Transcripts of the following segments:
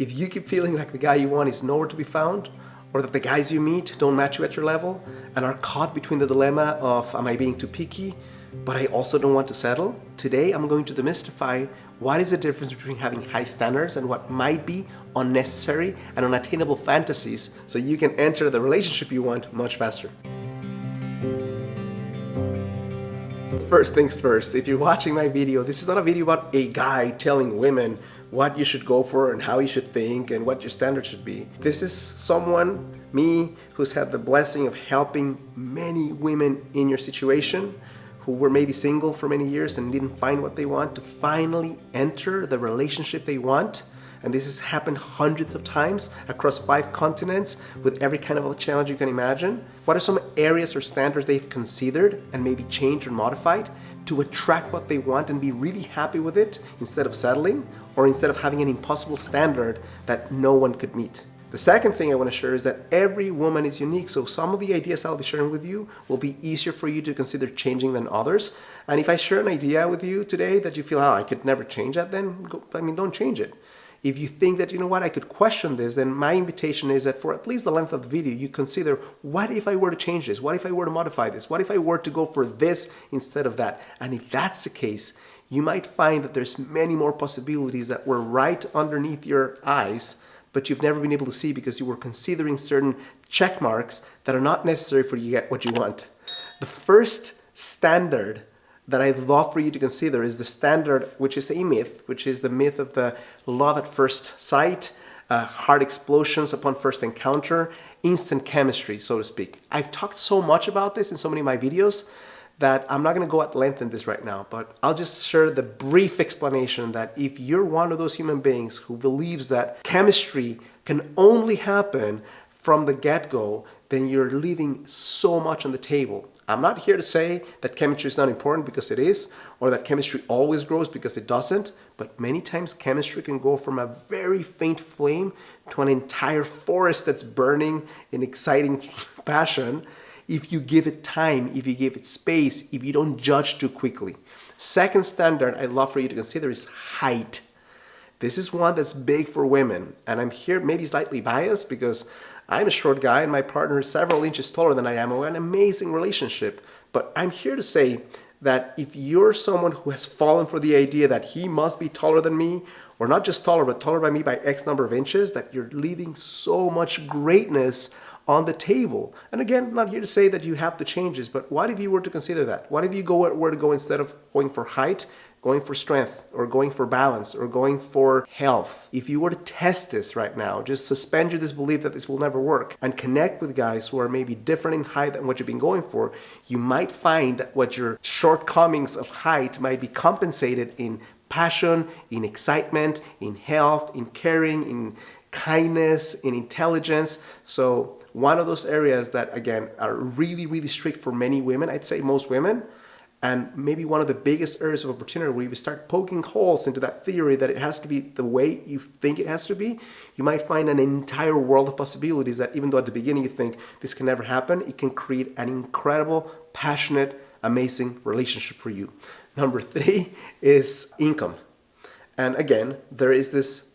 If you keep feeling like the guy you want is nowhere to be found, or that the guys you meet don't match you at your level, and are caught between the dilemma of, am I being too picky, but I also don't want to settle? Today I'm going to demystify what is the difference between having high standards and what might be unnecessary and unattainable fantasies, so you can enter the relationship you want much faster. First things first, if you're watching my video, this is not a video about a guy telling women what you should go for and how you should think and what your standards should be. This is someone, me, who's had the blessing of helping many women in your situation who were maybe single for many years and didn't find what they want to finally enter the relationship they want. And this has happened hundreds of times across 5 continents with every kind of a challenge you can imagine. What are some areas or standards they've considered and maybe changed or modified to attract what they want and be really happy with it instead of settling or instead of having an impossible standard that no one could meet? The second thing I want to share is that every woman is unique, so some of the ideas I'll be sharing with you will be easier for you to consider changing than others. And if I share an idea with you today that you feel, oh, I could never change that, then don't change it. If you think that, you know what, I could question this, then my invitation is that for at least the length of the video, you consider, what if I were to change this? What if I were to modify this? What if I were to go for this instead of that? And if that's the case, you might find that there's many more possibilities that were right underneath your eyes, but you've never been able to see because you were considering certain check marks that are not necessary for you to get what you want. The first standard that I'd love for you to consider is the standard, which is a myth, which is the myth of the love at first sight, heart explosions upon first encounter, instant chemistry, so to speak. I've talked so much about this in so many of my videos that I'm not going to go at length in this right now, but I'll just share the brief explanation that if you're one of those human beings who believes that chemistry can only happen from the get-go, then you're leaving so much on the table. I'm not here to say that chemistry is not important, because it is, or that chemistry always grows, because it doesn't, but many times chemistry can go from a very faint flame to an entire forest that's burning in exciting passion if you give it time, if you give it space, if you don't judge too quickly. Second standard I'd love for you to consider is height. This is one that's big for women, and I'm here maybe slightly biased because I'm a short guy and my partner is several inches taller than I am. We have an amazing relationship. But I'm here to say that if you're someone who has fallen for the idea that he must be taller than me, or not just taller, but taller by me by X number of inches, that you're leaving so much greatness on the table. And again, I'm not here to say that you have to change this, but what if you were to consider that? What if you were to go, instead of going for height, going for strength, or going for balance, or going for health? If you were to test this right now, just suspend your disbelief that this will never work and connect with guys who are maybe different in height than what you've been going for, you might find that what your shortcomings of height might be compensated in passion, in excitement, in health, in caring, in kindness, in intelligence. So one of those areas that, again, are really, really strict for many women, I'd say most women, and maybe one of the biggest areas of opportunity where you start poking holes into that theory that it has to be the way you think it has to be, you might find an entire world of possibilities that, even though at the beginning you think this can never happen, it can create an incredible, passionate, amazing relationship for you. Number 3 is income. And again, there is this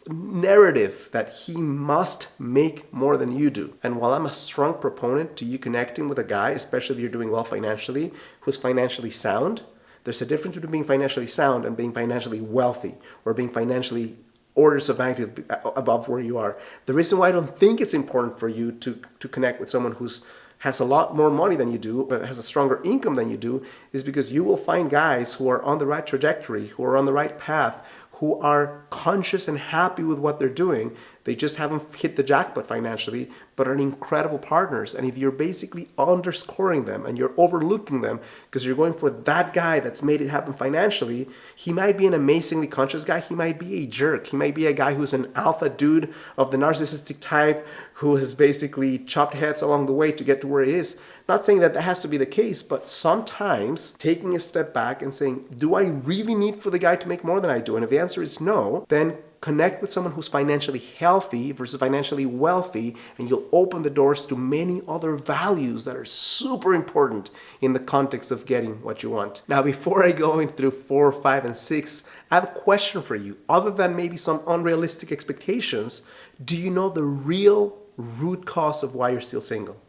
narrative that he must make more than you do. And while I'm a strong proponent to you connecting with a guy, especially if you're doing well financially, who's financially sound, there's a difference between being financially sound and being financially wealthy, or being financially orders of magnitude above where you are. The reason why I don't think it's important for you to connect with someone who's has a lot more money than you do, but has a stronger income than you do, is because you will find guys who are on the right trajectory, who are on the right path, who are conscious and happy with what they're doing. They just haven't hit the jackpot financially, but are incredible partners. And if you're basically underscoring them and you're overlooking them because you're going for that guy that's made it happen financially, he might be an amazingly conscious guy. He might be a jerk. He might be a guy who's an alpha dude of the narcissistic type who has basically chopped heads along the way to get to where he is. Not saying that that has to be the case, but sometimes taking a step back and saying, do I really need for the guy to make more than I do? And if the answer is no, then Connect with someone who's financially healthy versus financially wealthy, and you'll open the doors to many other values that are super important in the context of getting what you want. Now, before I go in through 4, 5, and 6, I have a question for you. Other than maybe some unrealistic expectations, do you know the real root cause of why you're still single?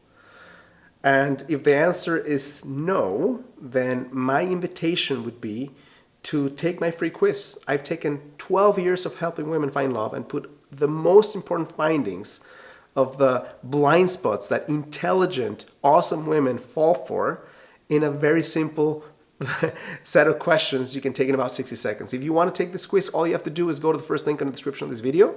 And if the answer is no, then my invitation would be to take my free quiz. I've taken 12 years of helping women find love and put the most important findings of the blind spots that intelligent, awesome women fall for in a very simple set of questions you can take in about 60 seconds. If you want to take this quiz, all you have to do is go to the first link in the description of this video.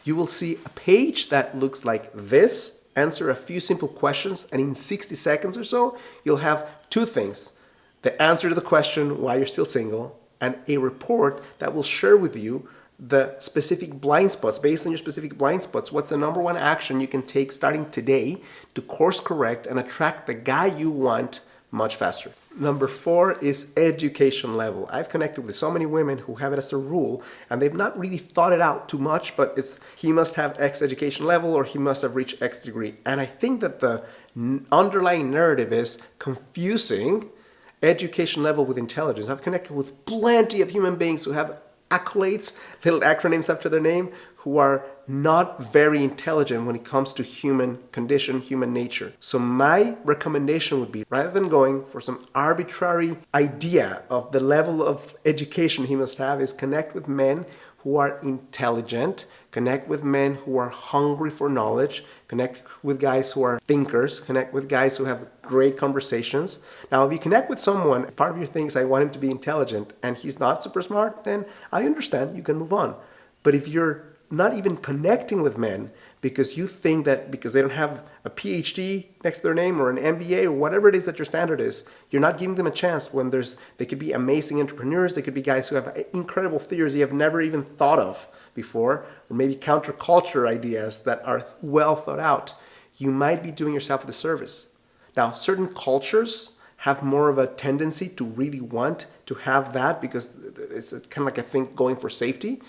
You will see a page that looks like this. Answer a few simple questions, and in 60 seconds or so, you'll have two things. The answer to the question why you're still single, and a report that will share with you the specific blind spots. Based on your specific blind spots, what's the number one action you can take starting today to course correct and attract the guy you want much faster. Number 4 is education level. I've connected with so many women who have it as a rule, and they've not really thought it out too much, but it's he must have X education level or he must have reached X degree. And I think that the underlying narrative is confusing education level with intelligence. I've connected with plenty of human beings who have accolades, little acronyms after their name, who are not very intelligent when it comes to human condition, human nature. So my recommendation would be, rather than going for some arbitrary idea of the level of education he must have, is connect with men who are intelligent, connect with men who are hungry for knowledge, connect with guys who are thinkers, connect with guys who have great conversations. Now, if you connect with someone, part of your thing is I want him to be intelligent, and he's not super smart, then I understand, you can move on. But if you're not even connecting with men because you think that because they don't have a PhD next to their name or an MBA or whatever it is that your standard is, you're not giving them a chance when they could be amazing entrepreneurs, they could be guys who have incredible theories you have never even thought of before, or maybe counterculture ideas that are well thought out. You might be doing yourself a disservice. Now, certain cultures have more of a tendency to really want to have that because it's kind of like, I think, going for safety.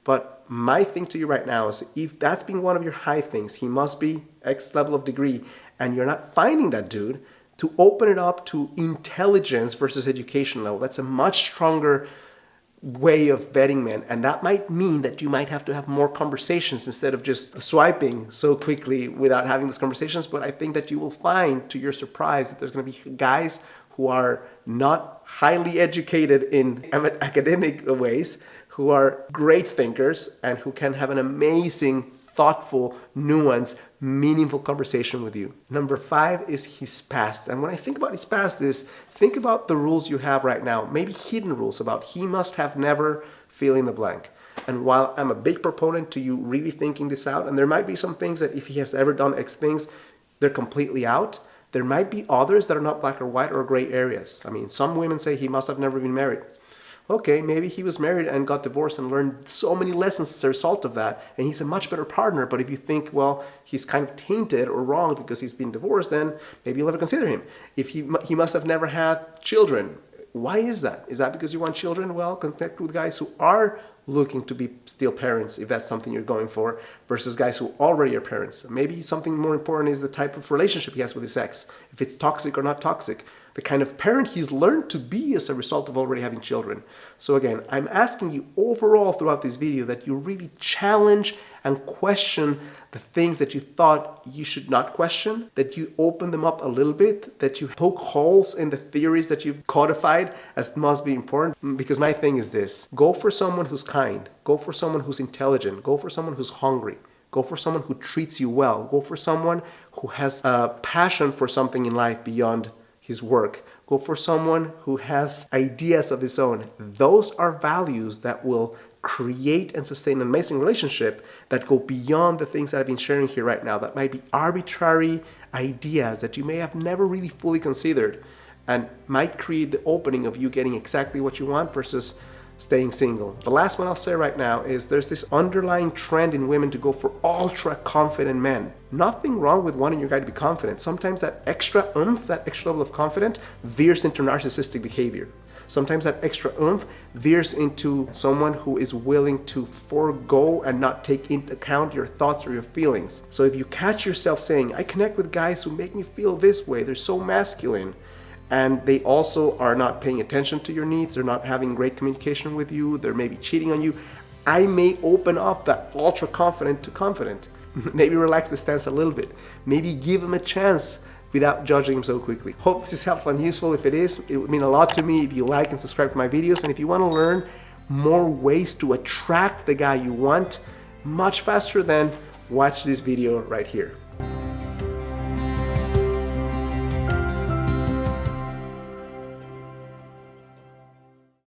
But my thing to you right now is, if that's been one of your high things, he must be X level of degree, and you're not finding that dude, to open it up to intelligence versus education level. That's a much stronger way of vetting men. And that might mean that you might have to have more conversations instead of just swiping so quickly without having these conversations. But I think that you will find, to your surprise, that there's going to be guys who are not highly educated in academic ways, who are great thinkers, and who can have an amazing, thoughtful, nuanced, meaningful conversation with you. Number 5 is his past. And when I think about his past think about the rules you have right now, maybe hidden rules about he must have never fill in the blank. And while I'm a big proponent to you really thinking this out, and there might be some things that if he has ever done X things, they're completely out. There might be others that are not black or white or gray areas. I mean, some women say he must have never been married. Okay, maybe he was married and got divorced and learned so many lessons as a result of that, and he's a much better partner. But if you think, well, he's kind of tainted or wrong because he's been divorced, then maybe you'll never consider him. If he must have never had children. Why is that? Is that because you want children? Well, connect with guys who are looking to be still parents, if that's something you're going for, versus guys who already are parents. Maybe something more important is the type of relationship he has with his ex, if it's toxic or not toxic, the kind of parent he's learned to be as a result of already having children. So again, I'm asking you overall throughout this video that you really challenge and question the things that you thought you should not question, that you open them up a little bit, that you poke holes in the theories that you've codified as must be important. Because my thing is this: go for someone who's kind, go for someone who's intelligent, go for someone who's hungry, go for someone who treats you well, go for someone who has a passion for something in life beyond his work. Go for someone who has ideas of his own. Those are values that will create and sustain an amazing relationship that go beyond the things that I've been sharing here right now. That might be arbitrary ideas that you may have never really fully considered and might create the opening of you getting exactly what you want versus staying single. The last one I'll say right now is there's this underlying trend in women to go for ultra confident men. Nothing wrong with wanting your guy to be confident. Sometimes that extra oomph, that extra level of confidence veers into narcissistic behavior. Sometimes that extra oomph veers into someone who is willing to forego and not take into account your thoughts or your feelings. So if you catch yourself saying, I connect with guys who make me feel this way, they're so masculine, and they also are not paying attention to your needs, they're not having great communication with you, they're maybe cheating on you, I may open up that ultra confident to confident. Maybe relax the stance a little bit. Maybe give them a chance without judging them so quickly. Hope this is helpful and useful. If it is, it would mean a lot to me if you like and subscribe to my videos. And if you want to learn more ways to attract the guy you want much faster, then watch this video right here.